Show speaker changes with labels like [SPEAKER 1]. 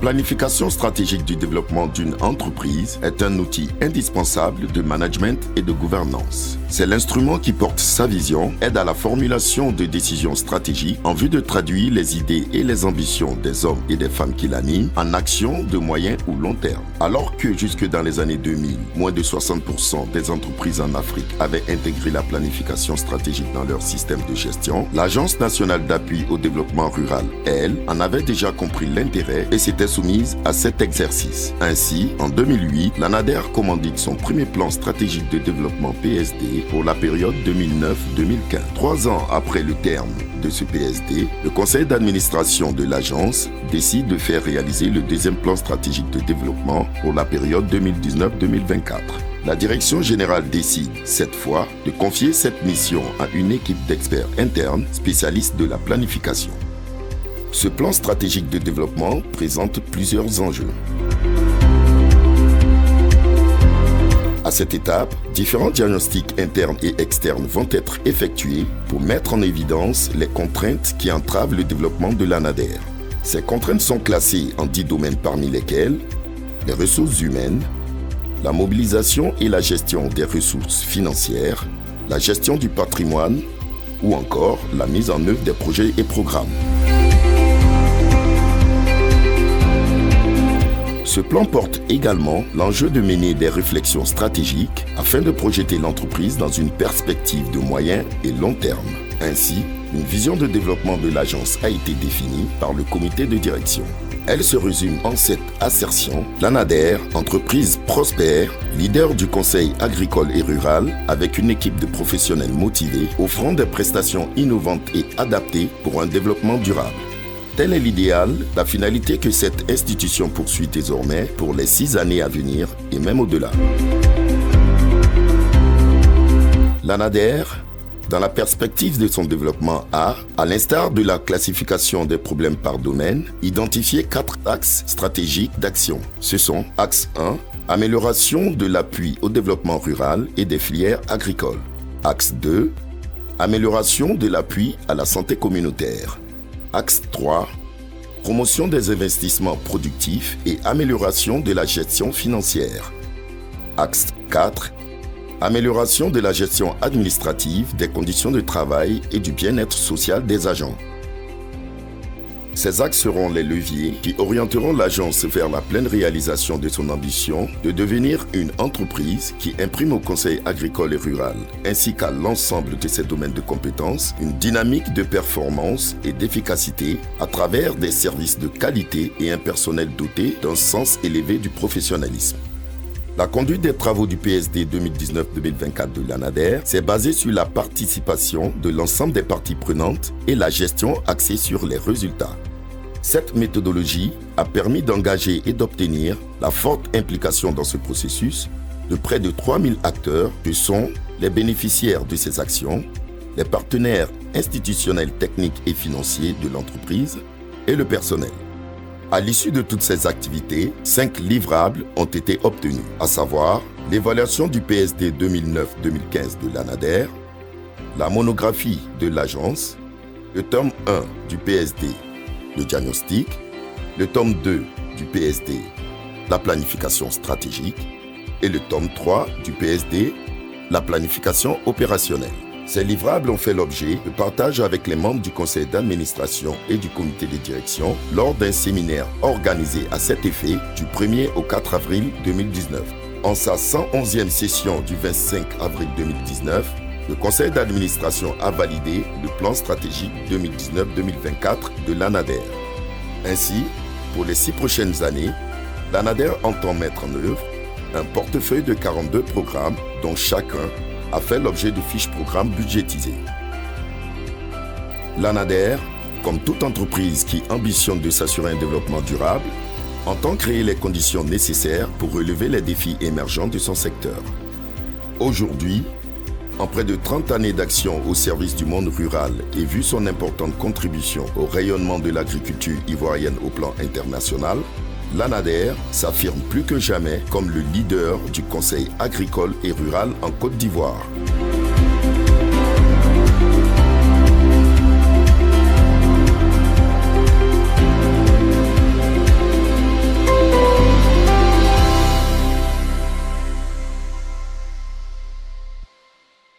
[SPEAKER 1] planification stratégique du développement d'une entreprise est un outil indispensable de management et de gouvernance. C'est l'instrument qui porte sa vision, aide à la formulation de décisions stratégiques en vue de traduire les idées et les ambitions des hommes et des femmes qui l'animent en actions de moyen ou long terme. Alors que jusque dans les années 2000, moins de 60% des entreprises en Afrique avaient intégré la planification stratégique dans leur système de gestion, l'Agence nationale d'appui au développement rural, elle, en avait déjà compris l'intérêt et s'était soumise à cet exercice. Ainsi, en 2008, l'ANADER commandite son premier plan stratégique de développement PSD pour la période 2009-2015. 3 ans après le terme de ce PSD, le conseil d'administration de l'agence décide de faire réaliser le deuxième plan stratégique de développement pour la période 2019-2024. La direction générale décide, cette fois, de confier cette mission à une équipe d'experts internes spécialistes de la planification. Ce plan stratégique de développement présente plusieurs enjeux. À cette étape, différents diagnostics internes et externes vont être effectués pour mettre en évidence les contraintes qui entravent le développement de l'ANADER. Ces contraintes sont classées en 10 domaines parmi lesquels les ressources humaines, la mobilisation et la gestion des ressources financières, la gestion du patrimoine ou encore la mise en œuvre des projets et programmes. Ce plan porte également l'enjeu de mener des réflexions stratégiques afin de projeter l'entreprise dans une perspective de moyen et long terme. Ainsi, une vision de développement de l'agence a été définie par le comité de direction. Elle se résume en cette assertion: l'ANADER, entreprise prospère, leader du conseil agricole et rural, avec une équipe de professionnels motivés, offrant des prestations innovantes et adaptées pour un développement durable. Tel est l'idéal, la finalité que cette institution poursuit désormais pour les 6 années à venir et même au-delà. L'ANADER, dans la perspective de son développement, a, à l'instar de la classification des problèmes par domaine, identifié 4 axes stratégiques d'action. Ce sont axe 1, amélioration de l'appui au développement rural et des filières agricoles. Axe 2, amélioration de l'appui à la santé communautaire. Axe 3, promotion des investissements productifs et amélioration de la gestion financière. Axe 4, amélioration de la gestion administrative, des conditions de travail et du bien-être social des agents. Ces axes seront les leviers qui orienteront l'agence vers la pleine réalisation de son ambition de devenir une entreprise qui imprime au conseil agricole et rural, ainsi qu'à l'ensemble de ses domaines de compétences, une dynamique de performance et d'efficacité à travers des services de qualité et un personnel doté d'un sens élevé du professionnalisme. La conduite des travaux du PSD 2019-2024 de l'ANADER s'est basée sur la participation de l'ensemble des parties prenantes et la gestion axée sur les résultats. Cette méthodologie a permis d'engager et d'obtenir la forte implication dans ce processus de près de 3000 acteurs que sont les bénéficiaires de ces actions, les partenaires institutionnels, techniques et financiers de l'entreprise et le personnel. À l'issue de toutes ces activités, 5 livrables ont été obtenus, à savoir l'évaluation du PSD 2009-2015 de l'ANADER, la monographie de l'agence, le tome 1 du PSD, le diagnostic, le tome 2 du PSD, la planification stratégique, et le tome 3 du PSD, la planification opérationnelle. Ces livrables ont fait l'objet de partage avec les membres du conseil d'administration et du comité de direction lors d'un séminaire organisé à cet effet du 1er au 4 avril 2019. En sa 111e session du 25 avril 2019, le conseil d'administration a validé le plan stratégique 2019-2024 de l'ANADER. Ainsi, pour les 6 prochaines années, l'ANADER entend mettre en œuvre un portefeuille de 42 programmes dont chacun a fait l'objet de fiches programmes budgétisées. L'ANADER, comme toute entreprise qui ambitionne de s'assurer un développement durable, entend créer les conditions nécessaires pour relever les défis émergents de son secteur. Aujourd'hui, en près de 30 années d'action au service du monde rural et vu son importante contribution au rayonnement de l'agriculture ivoirienne au plan international, l'ANADER s'affirme plus que jamais comme le leader du conseil agricole et rural en Côte d'Ivoire.